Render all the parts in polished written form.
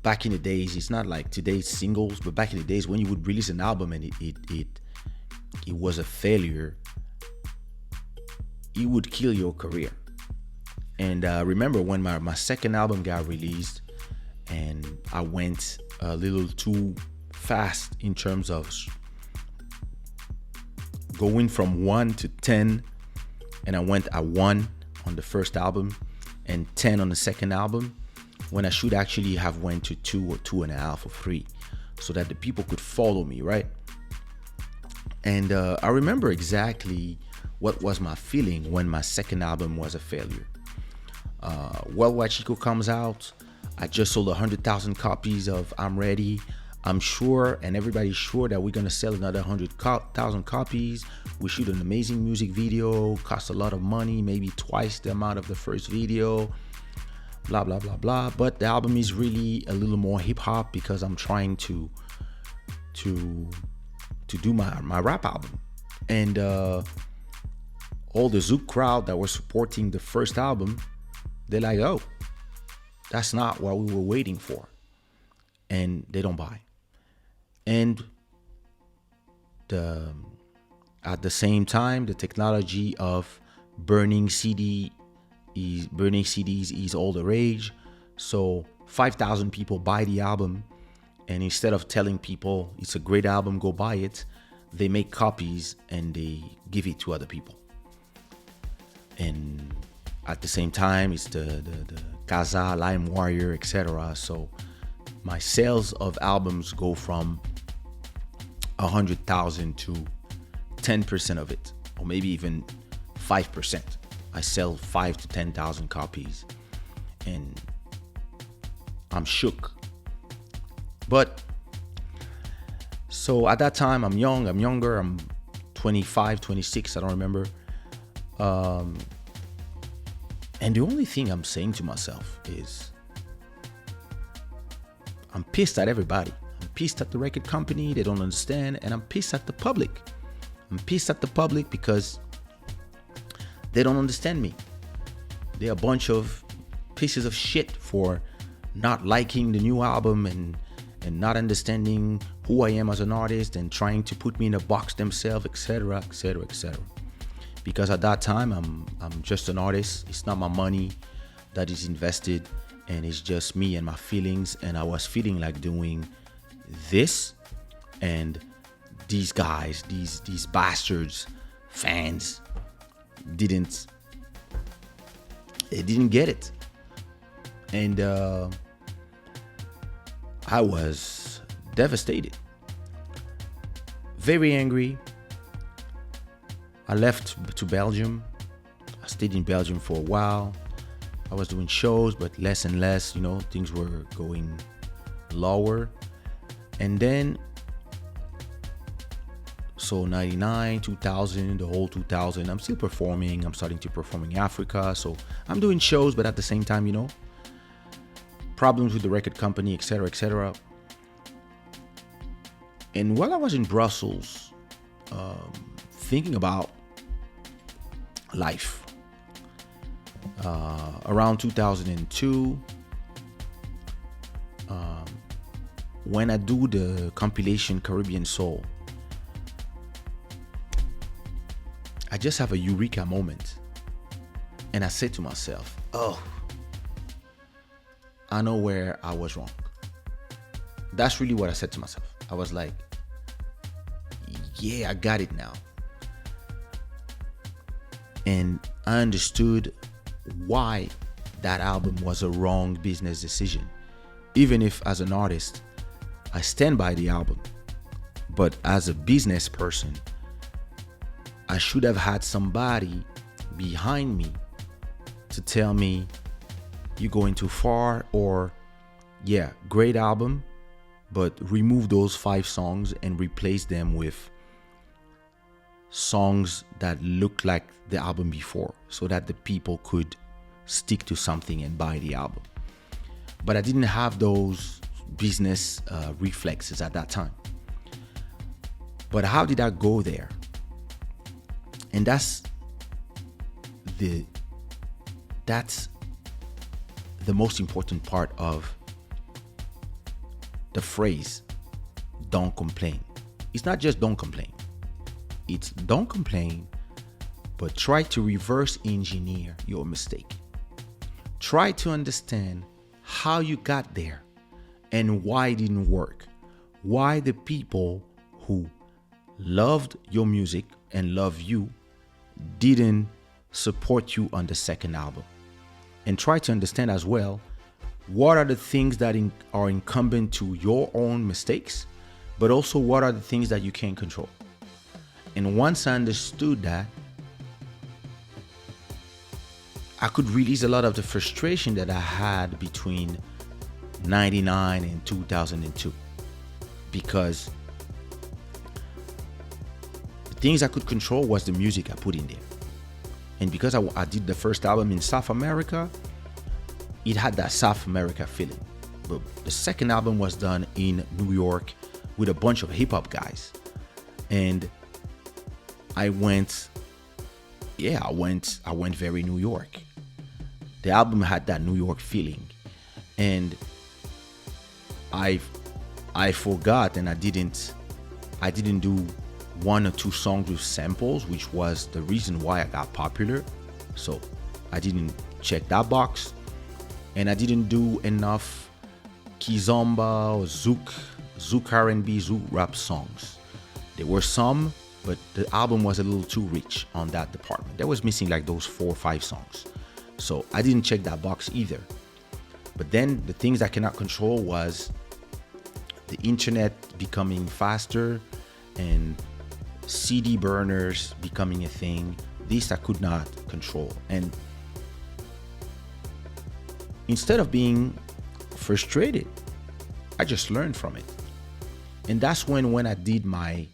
back in the days, it's not like today's singles, but back in the days when you would release an album and it was a failure, it would kill your career. And remember when my second album got released, and I went a little too fast in terms of going from 1 to 10, and I went at 1 on the first album and 10 on the second album, when I should actually have went to 2 or 2.5 or 3, so that the people could follow me, right? And I remember exactly what was my feeling when my second album was a failure. Worldwide Chico comes out. I just sold 100,000 copies of I'm Ready. I'm sure, and everybody's sure, that we're gonna sell another 100,000 copies. We shoot an amazing music video, cost a lot of money, maybe twice the amount of the first video, blah, blah, blah, blah. But the album is really a little more hip hop because I'm trying to do my rap album. And all the Zouk crowd that were supporting the first album, they're like, oh, that's not what we were waiting for. And they don't buy. And at the same time, the technology of burning CDs is all the rage. So 5,000 people buy the album, and instead of telling people it's a great album, go buy it, they make copies and they give it to other people. And at the same time, it's the Kaysha, Lime Warrior, etc. So my sales of albums go from 100,000 to 10% of it, or maybe even 5%. I sell 5 to 10,000 copies, and I'm shook. But so at that time, I'm younger, I'm 25, 26, I don't remember. And the only thing I'm saying to myself is, I'm pissed at everybody. I'm pissed at the record company, they don't understand, and I'm pissed at the public. I'm pissed at the public because they don't understand me. They're a bunch of pieces of shit for not liking the new album and not understanding who I am as an artist and trying to put me in a box themselves, etc., etc., etc. Because at that time, I'm just an artist. It's not my money that is invested, and it's just me and my feelings. And I was feeling like doing this, and these guys, these bastards, fans, didn't get it. And I was devastated, very angry. I left to Belgium. I stayed in Belgium for a while. I was doing shows, but less and less, things were going lower. And then, so 99, 2000, the whole 2000, I'm still performing. I'm starting to perform in Africa. So I'm doing shows, but at the same time, problems with the record company, etc., etc. And while I was in Brussels, thinking about life, around 2002, when I do the compilation Caribbean Soul, I just have a eureka moment, and I said to myself, oh, I know where I was wrong. That's really what I said to myself. I was like, yeah, I got it now. And I understood why that album was a wrong business decision. Even if as an artist, I stand by the album, but as a business person, I should have had somebody behind me to tell me, you're going too far, or yeah, great album, but remove those 5 songs and replace them with songs that look like the album before, so that the people could stick to something and buy the album. But I didn't have those business reflexes at that time. But how did I go there? And that's the most important part of the phrase, don't complain. It's not just don't complain. It's don't complain, but try to reverse engineer your mistake. Try to understand how you got there and why it didn't work. Why the people who loved your music and love you didn't support you on the second album. And try to understand as well, what are the things that are incumbent to your own mistakes, but also what are the things that you can't control. And once I understood that, I could release a lot of the frustration that I had between 99 and 2002, because the things I could control was the music I put in there. And because I did the first album in South America, it had that South America feeling. But the second album was done in New York with a bunch of hip hop guys. And I went very New York. The album had that New York feeling. And I forgot, and I didn't do one or two songs with samples, which was the reason why I got popular. So I didn't check that box. And I didn't do enough kizomba or zouk R&B, zouk rap songs. There were some, but the album was a little too rich on that department. That was missing like those 4 or 5 songs. So I didn't check that box either. But then the things I cannot control was the internet becoming faster and CD burners becoming a thing. This I could not control. And instead of being frustrated, I just learned from it. And that's when I did my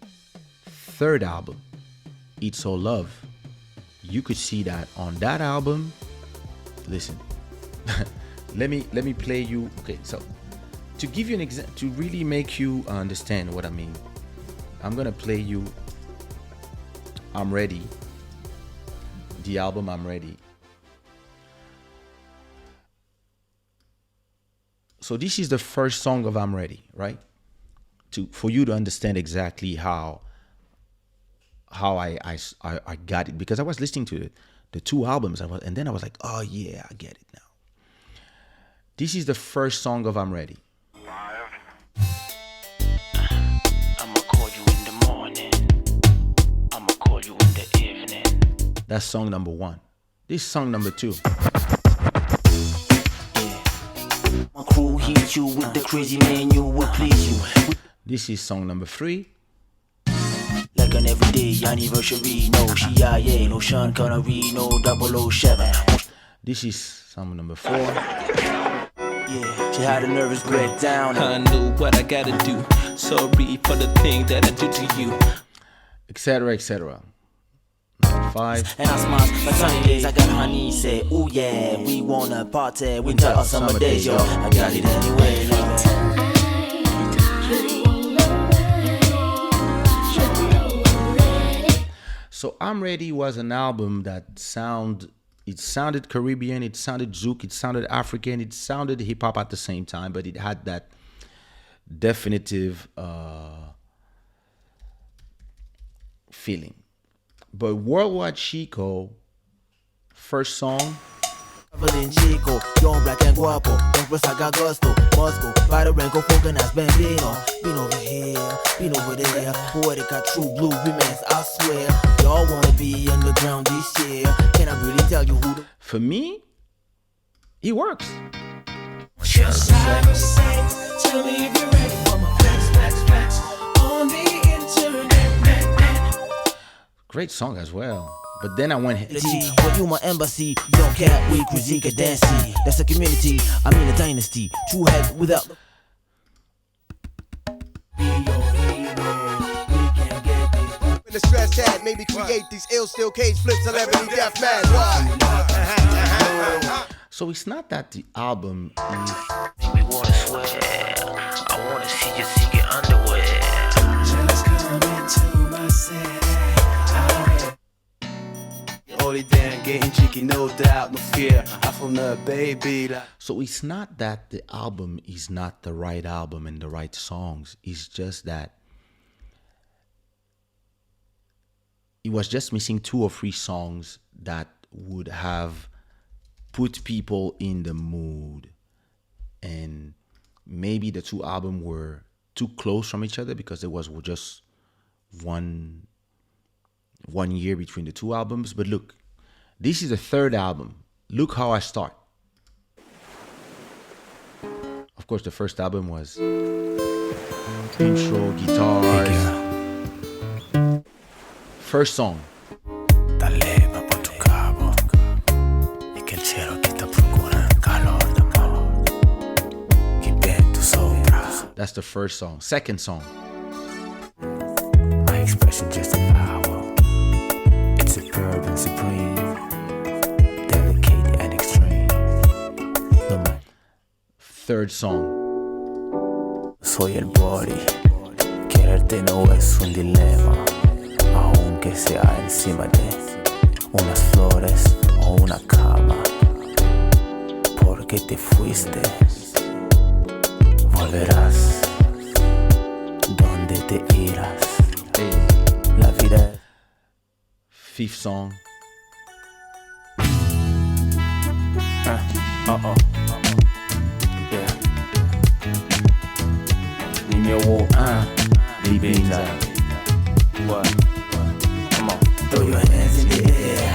third album, It's All Love, you could see that on that album. Listen, let me play you. Okay, so to give you an example, to really make you understand what I mean, I'm gonna play you I'm Ready, the album I'm Ready. So this is the first song of I'm Ready, right? For you to understand exactly how I got it, because I was listening to the 2 albums, and then I was like, oh yeah, I get it now. This is the first song of I'm Ready. I'ma call you in the morning. I'ma call you in the evening. That's song number 1. This is song number 2. My crew hit you with the crazy man, you will please you. This is song number 3. Like an everyday anniversary, no CIA, no Sean Connery, no 007. This is song number 4. Yeah, she had a nervous breakdown. I knew what I gotta do. Sorry for the thing that I do to you. Etc. etc. Number 5. And I smile like sunny days. I got honey, say, oh yeah, we wanna party winter or summer days, yo. I got it anyway. So I'm Ready was an album that sounded Caribbean, it sounded zouk, it sounded African, it sounded hip hop at the same time, but it had that definitive feeling. But Worldwide Chico, first song. Chico, young, black and guapo, Moscow, Bada Rango, Foganas, Bambino, been over here, been over there, Poetica, True Blue, Remains, I swear, y'all wanna be underground this year, can I really tell you who For me, he works. Just have a sex, tell me if you're ready for my facts, on the internet. Great song as well. But then I went well, you my embassy, you don't care, we critique a dance. That's a community, I mean a dynasty. True head without be your hero. We can get this. When the stress had made me create these ill still cage flips, celebrity death mad. So it's not that the album is make me wanna swear. I wanna see your secret underwear. Just come into my city. Hold it down, getting cheeky, no doubt, no fear. I'm from the So it's not that the album is not the right album and the right songs. It's just that it was just missing 2 or 3 songs that would have put people in the mood. And maybe the 2 albums were too close from each other because there was just one year between the 2 albums. But look, this is the 3rd album. Look how I start. Of course, the first album was intro, guitars. First song. That's the first song. Second song. My expression just a power. It's superb and supreme. Delicate and extreme. Third song. Soy el body. Quererte no es un dilema. Aunque sea encima de unas flores o una cama. Porque te fuiste. Volverás donde te irás. Hey. La vida. 5th song. Yeah. Niño, Libenza. What? Come on. Throw your hands in the air.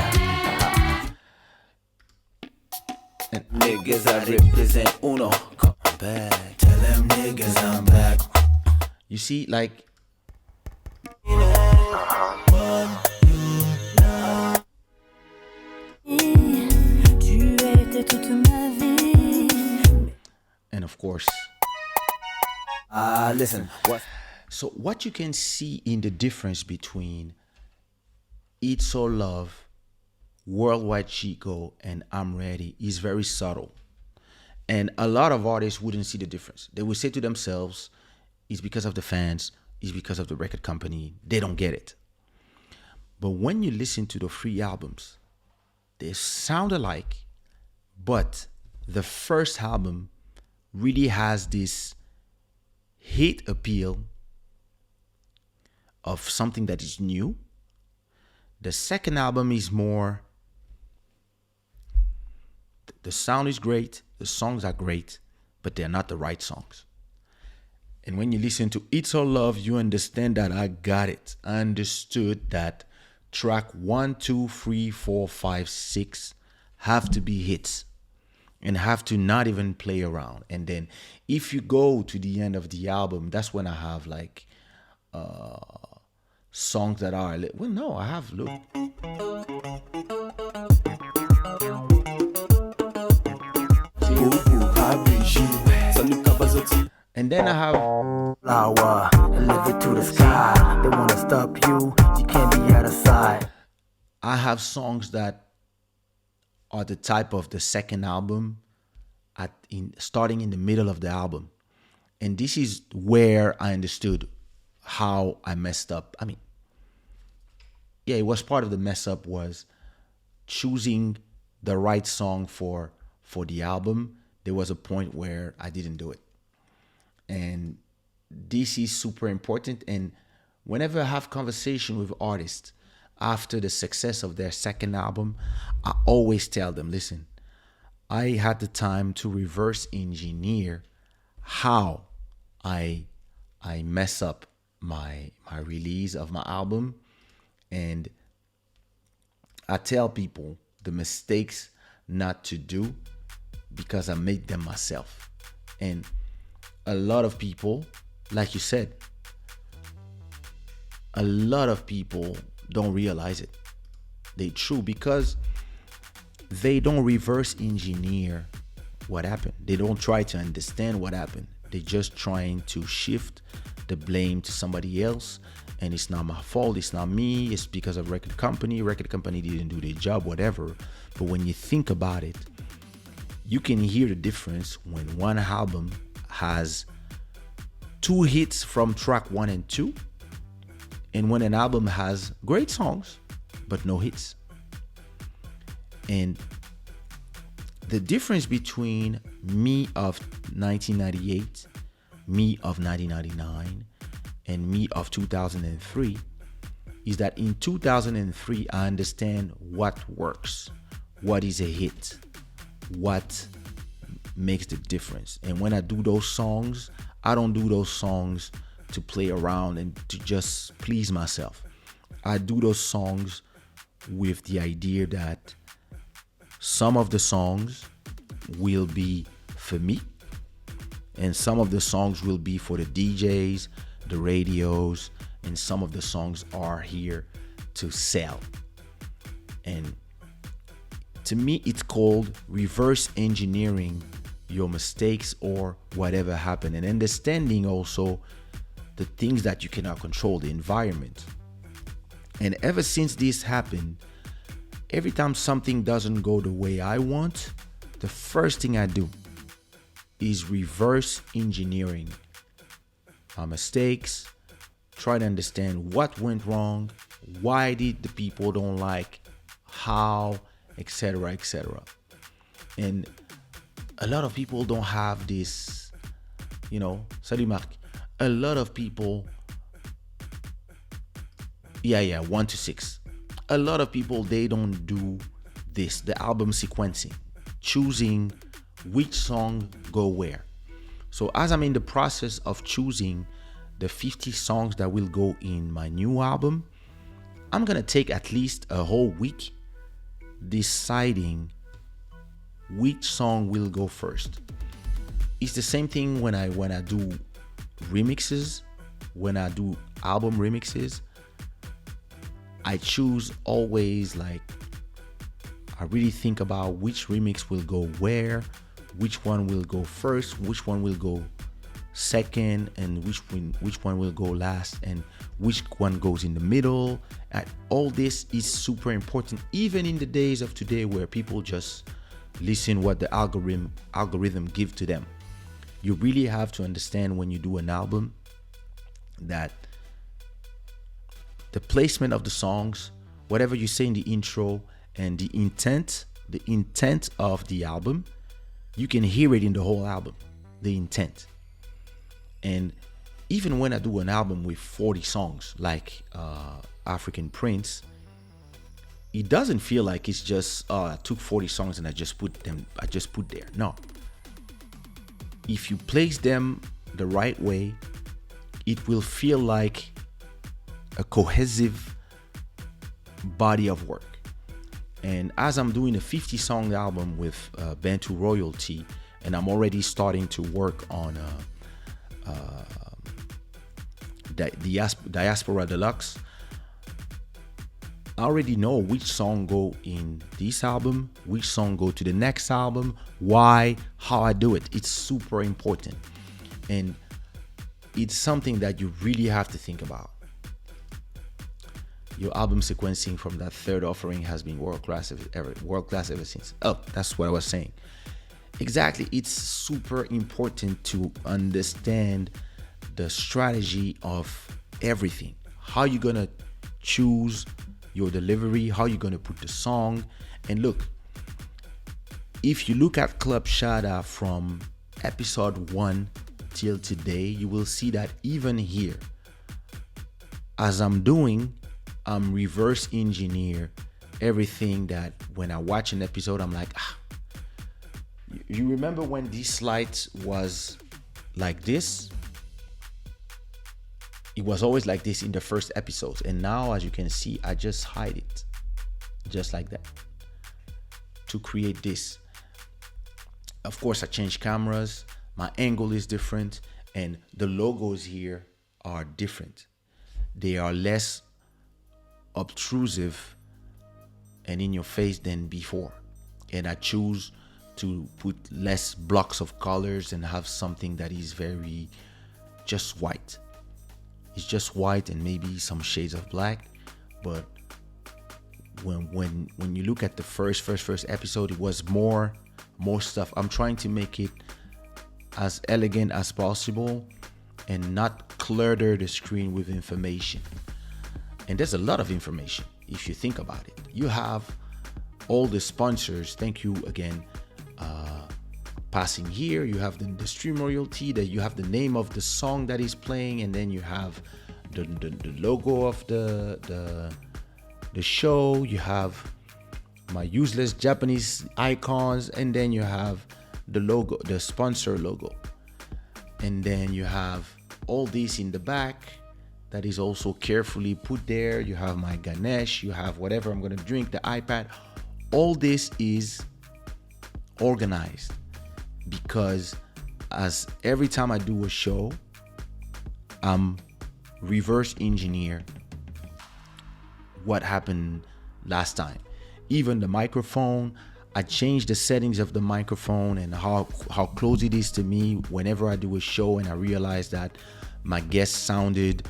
And niggas, I represent uno. Come back. Tell them niggas I'm back. You see, like. And of course. Listen. What? So what you can see in the difference between It's All Love, Worldwide Chico, and I'm Ready is very subtle. And a lot of artists wouldn't see the difference. They would say to themselves, it's because of the fans, it's because of the record company. They don't get it. But when you listen to the 3 albums, they sound alike, but the first album really has this hit appeal of something that is new. The second album is more, the sound is great, the songs are great, but they're not the right songs. And when you listen to It's All Love, you understand that I got it. I understood that track 1, 2, 3, 4, 5, 6 have to be hits and have to not even play around. And then if you go to the end of the album, that's when I have like songs that are, well, no, I have, look. And then I have flower and live it to the sky. They wanna stop you, you can't be out of sight. I have songs that are the type of the second album, starting in the middle of the album. And this is where I understood how I messed up. I mean, yeah, it was part of the mess up was choosing the right song for the album. There was a point where I didn't do it. And this is super important. And whenever I have conversation with artists after the success of their second album, I always tell them, listen, I had the time to reverse engineer how I mess up my release of my album. And I tell people the mistakes not to do because I made them myself. And a lot of people, like you said, a lot of people don't realize it. They true because they don't reverse engineer what happened. They don't try to understand what happened. They're just trying to shift the blame to somebody else. And it's not my fault. It's not me. It's because of record company. Record company didn't do their job, whatever. But when you think about it, you can hear the difference when one album has 2 hits from track 1 and 2, and when an album has great songs but no hits. And the difference between me of 1998, me of 1999, and me of 2003 is that in 2003, I understand what works, what is a hit, what makes the difference. And when I do those songs, I don't do those songs to play around and to just please myself. I do those songs with the idea that some of the songs will be for me, and some of the songs will be for the DJs, the radios, and some of the songs are here to sell. And to me, it's called reverse engineering your mistakes or whatever happened, and understanding also the things that you cannot control, the environment. And ever since this happened, every time something doesn't go the way I want, the first thing I do is reverse engineering my mistakes, try to understand what went wrong, why did the people don't like, how, etc., etc. And a lot of people don't have this, salut Marc. A lot of people, 1 to 6. A lot of people, they don't do this, the album sequencing, choosing which song go where. So as I'm in the process of choosing the 50 songs that will go in my new album, I'm gonna take at least a whole week deciding which song will go first. It's the same thing when I do remixes, when I do album remixes. I choose always, I really think about which remix will go where, which one will go first, which one will go second, and which one will go last, and which one goes in the middle. And all this is super important, even in the days of today where people just listen what the algorithm give to them. You really have to understand when you do an album that the placement of the songs, whatever you say in the intro, and the intent of the album, you can hear it in the whole album, the intent. And even when I do an album with 40 songs, like African Prince, it doesn't feel like it's just I took 40 songs and I just put there. No. If you place them the right way, it will feel like a cohesive body of work. And as I'm doing a 50 song album with Bantu Royalty, and I'm already starting to work on Diaspora Deluxe, I already know which song go in this album, which song go to the next album, why, how I do it. It's super important. And it's something that you really have to think about. Your album sequencing from that third offering has been world class ever since. Oh, that's what I was saying. Exactly. It's super important to understand the strategy of everything. How you're going to choose your delivery, how you're going to put the song. And look, if you look at Club Shada from episode 1 till today, you will see that even here, as I'm reverse engineer everything that when I watch an episode, I'm like, you remember when this light was like this? It was always like this in the first episodes. And now, as you can see, I just hide it just like that to create this. Of course, I changed cameras. My angle is different. And the logos here are different. They are less obtrusive and in your face than before. And I choose to put less blocks of colors and have something that is very just white. It's just white and maybe some shades of black. But when you look at the first episode, it was more stuff. I'm trying to make it as elegant as possible and not clutter the screen with information. And there's a lot of information if you think about it. You have all the sponsors. Thank you again, passing here, you have the stream royalty, that you have the name of the song that is playing, and then you have the logo of the show, you have my useless Japanese icons, and then you have the logo, the sponsor logo, and then you have all this in the back that is also carefully put there. You have my Ganesh, you have whatever I'm going to drink, the iPad. All this is organized because as every time I do a show, I'm reverse engineer what happened last time. Even the microphone, I changed the settings of the microphone and how close it is to me whenever I do a show, and I realized that my guests sounded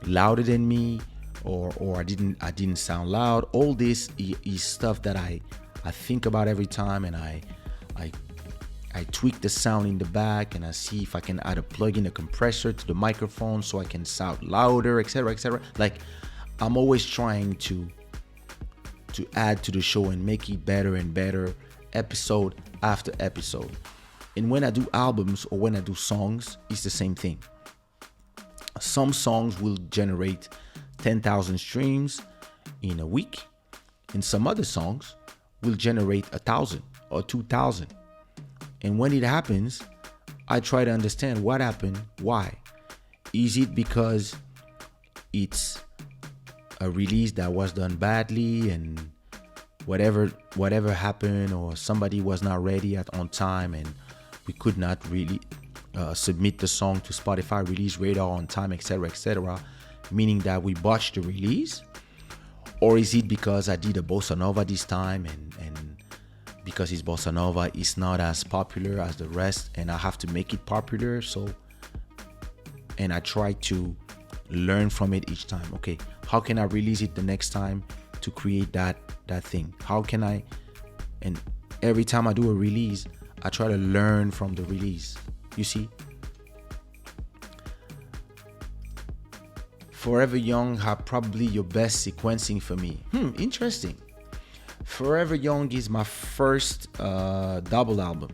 louder than me, or I didn't sound loud. All this is stuff that I think about every time, and I tweak the sound in the back, and I see if I can add a plug-in, a compressor to the microphone so I can sound louder, etc., etc. Like, I'm always trying to add to the show and make it better and better, episode after episode. And when I do albums or when I do songs, it's the same thing. Some songs will generate 10,000 streams in a week, and some other songs will generate 1,000 or 2,000. And when it happens, I try to understand what happened, why. Is it because it's a release that was done badly and whatever happened, or somebody was not ready on time and we could not really submit the song to Spotify release radar on time, etc., meaning that we botched the release? Or is it because I did a bossa nova this time, and because it's bossa nova, it's not as popular as the rest, and I have to make it popular? And I try to learn from it each time. Okay, how can I release it the next time to create that thing? How can I? And every time I do a release, I try to learn from the release. You see, Forever Young have probably your best sequencing for me. Interesting. Forever Young is my first double album.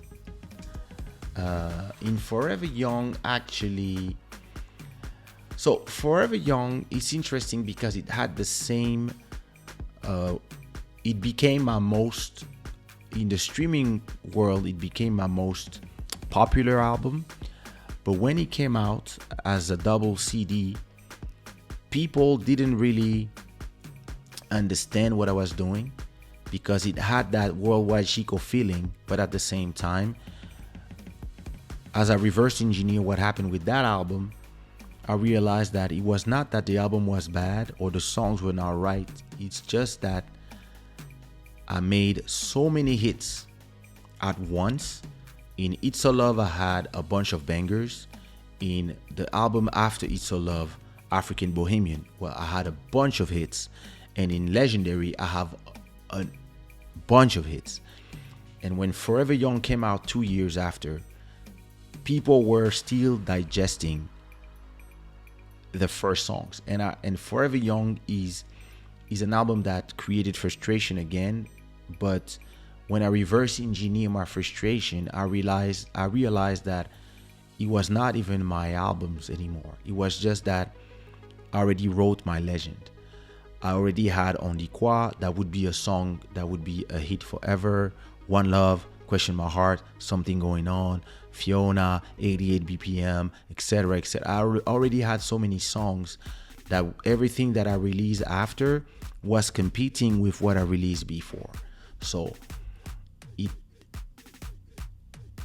In Forever Young, actually, so Forever Young is interesting because it had the same, it became my most, in the streaming world, it became my most popular album. But when it came out as a double CD, people didn't really understand what I was doing because it had that worldwide Chico feeling. But at the same time, as I reverse engineer what happened with that album, I realized that it was not that the album was bad or the songs were not right. It's just that I made so many hits at once. In It's a Love, I had a bunch of bangers. In the album after It's a Love, African Bohemian, well, I had a bunch of hits. And in Legendary, I have a bunch of hits. And when Forever Young came out 2 years after, people were still digesting the first songs. And Forever Young is an album that created frustration again. But when I reverse engineer my frustration, I realized that it was not even my albums anymore. It was just that I already wrote my legend. I already had On Dit Quoi, that would be a song that would be a hit forever. One Love, Question My Heart, Something Going On, Fiona, 88 BPM, etc., etc. I already had so many songs that everything that I released after was competing with what I released before. So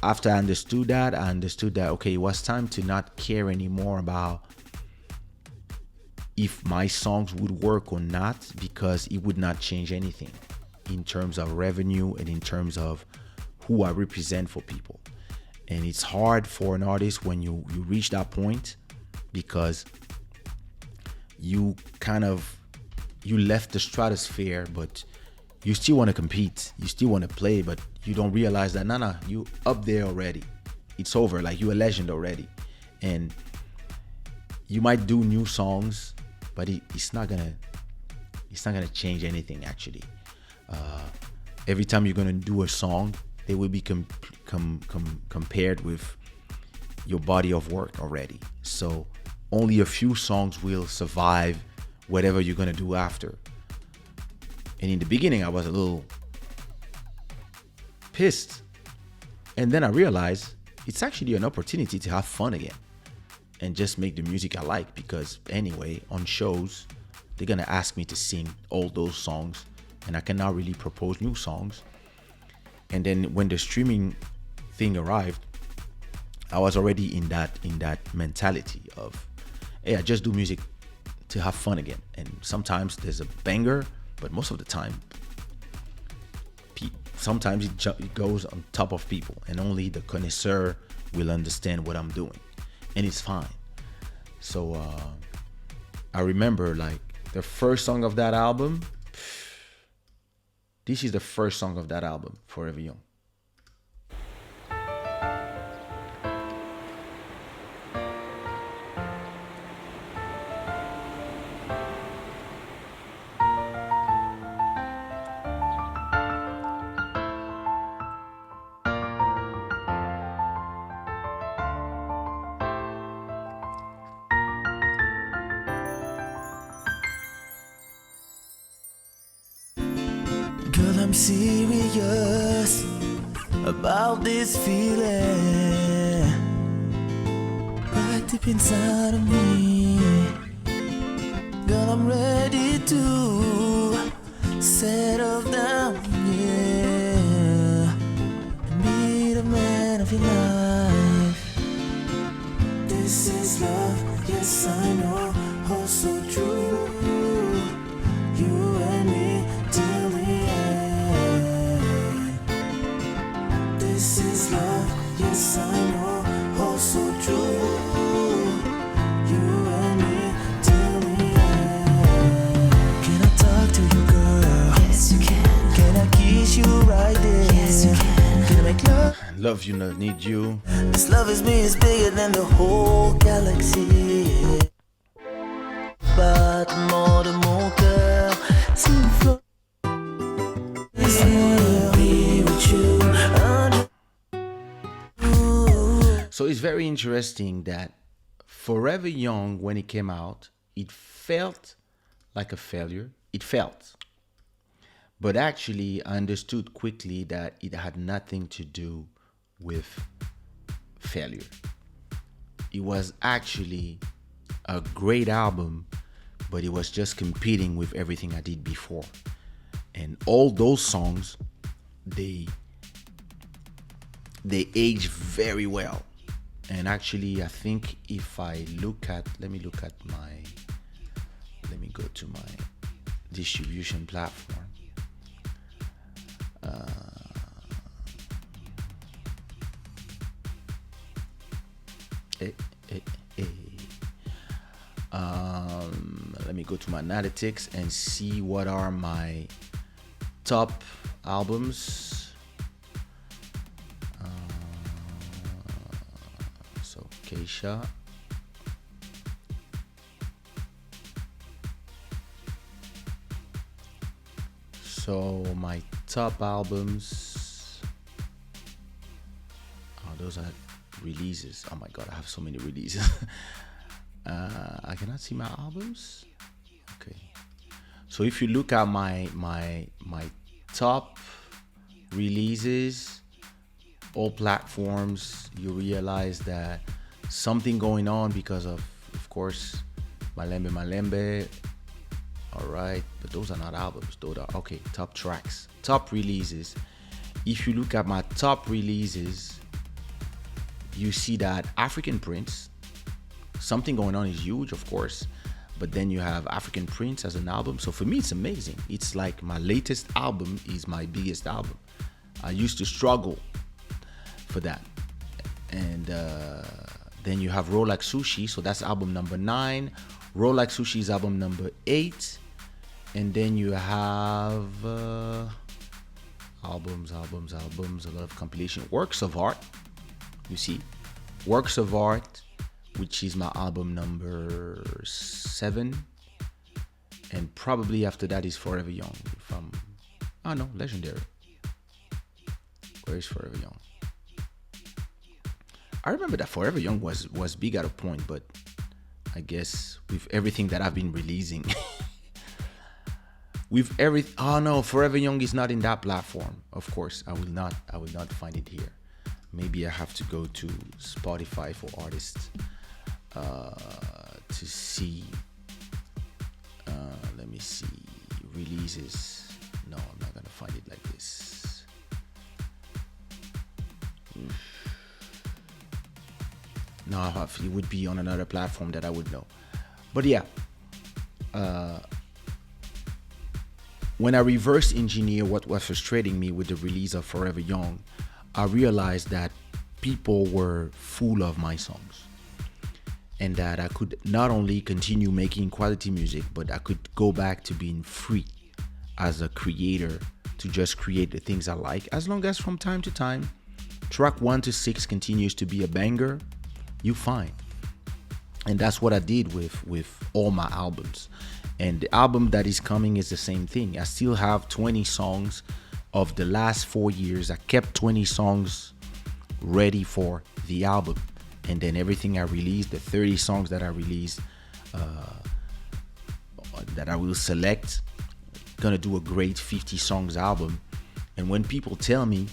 after I understood that, okay, it was time to not care anymore about if my songs would work or not, because it would not change anything in terms of revenue and in terms of who I represent for people. And it's hard for an artist when you reach that point, because you left the stratosphere, but you still want to compete, you still want to play, but you don't realize that you up there already. It's over, like you're a legend already. And you might do new songs, but it's not gonna change anything actually. every time you're gonna do a song, they will be compared with your body of work already. So only a few songs will survive whatever you're gonna do after. And in the beginning, I was a little pissed. And then I realized it's actually an opportunity to have fun again and just make the music I like, because anyway, on shows, they're gonna ask me to sing all those songs and I cannot really propose new songs. And then when the streaming thing arrived, I was already in that mentality of, hey, I just do music to have fun again. And sometimes there's a banger, but most of the time, sometimes it goes on top of people, and only the connoisseur will understand what I'm doing, and it's fine. So I remember like the first song of that album. This is the first song of that album, Forever Young. Girl, I'm serious about this feeling right deep inside of me. Girl, I'm ready to settle down, yeah, and be the man of your life. This is love, yes I know, oh so true. You and me till the end. This is love, yes I know, oh so true. You and me till the end. Can I talk to you, girl? Yes you can. Can I kiss you right there? Yes you can. Can I make love? Love you, not need you. This love is me, is bigger than the whole galaxy. But more de mon cœur, s'il be with you. So it's very interesting that Forever Young, when it came out, it felt like a failure. It felt. But actually, I understood quickly that it had nothing to do with failure. It was actually a great album, but it was just competing with everything I did before. And all those songs, they aged very well. And actually, I think if I look at, let me go to my distribution platform. Let me go to my analytics and see what are my top albums. So Kaysha. So my top albums. Oh, those are releases. Oh my god, I have so many releases. I cannot see my albums. Okay. So if you look at my top releases, all platforms, you realize that something going on because of course, Malembe. All right, but those are not albums. Those are okay. Top tracks, top releases. If you look at my top releases, you see that African Prince, Something Going On is huge, of course, but then you have African Prince as an album. So for me, it's amazing. It's like my latest album is my biggest album. I used to struggle for that. And then you have Roll Like Sushi, so that's album number 9. Roll Like Sushi is album number 8. And then you have albums, a lot of compilation. Works of Art, you see. Works of Art, which is my album number 7. And probably after that is Forever Young. Legendary. Where's Forever Young? I remember that Forever Young was big at a point, but I guess with everything that I've been releasing, oh no, Forever Young is not in that platform. Of course, I will not find it here. Maybe I have to go to Spotify for artists to see. Let me see releases. No, I'm not gonna find it like this. No, it would be on another platform that I would know. But yeah, when I reverse engineer what was frustrating me with the release of Forever Young, I realized that people were full of my songs, and that I could not only continue making quality music, but I could go back to being free as a creator to just create the things I like, as long as from time to time track 1 to 6 continues to be a banger, you fine. And that's what I did with all my albums. And the album that is coming is the same thing. I still have 20 songs of the last 4 years. I kept 20 songs ready for the album. And then everything I released, the 30 songs that I released, that I will select, gonna do a great 50 songs album. And when people tell me,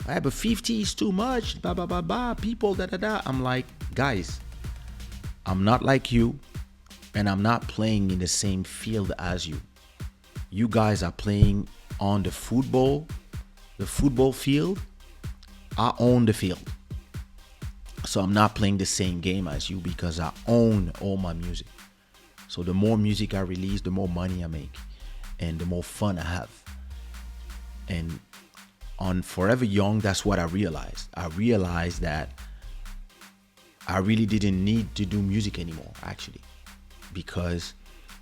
but 50 is too much, blah, blah, blah, blah, people, da, da, da, I'm like, guys, I'm not like you, and I'm not playing in the same field as you. You guys are playing on the football field. I own the field. So I'm not playing the same game as you because I own all my music. So the more music I release, the more money I make and the more fun I have. And on Forever Young, that's what I realized. I realized that I really didn't need to do music anymore, actually. Because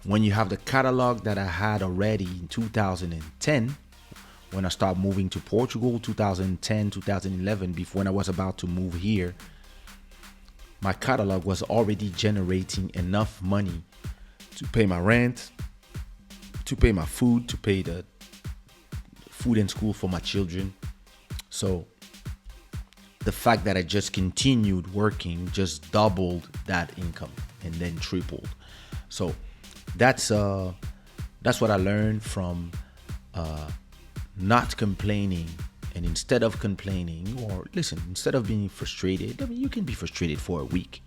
when you have the catalog that I had already in 2010, when I started moving to Portugal, 2010, 2011, before when I was about to move here, my catalog was already generating enough money to pay my rent, to pay my food, to pay the food and school for my children. So the fact that I just continued working just doubled that income and then tripled. So that's what I learned from not complaining. And instead of complaining, or listen, instead of being frustrated, I mean, you can be frustrated for a week.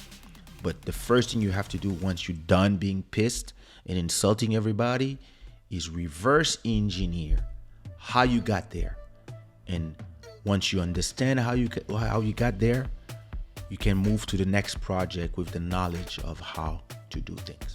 But the first thing you have to do once you're done being pissed and insulting everybody is reverse engineer how you got there. And once you understand how you got there, you can move to the next project with the knowledge of how to do things.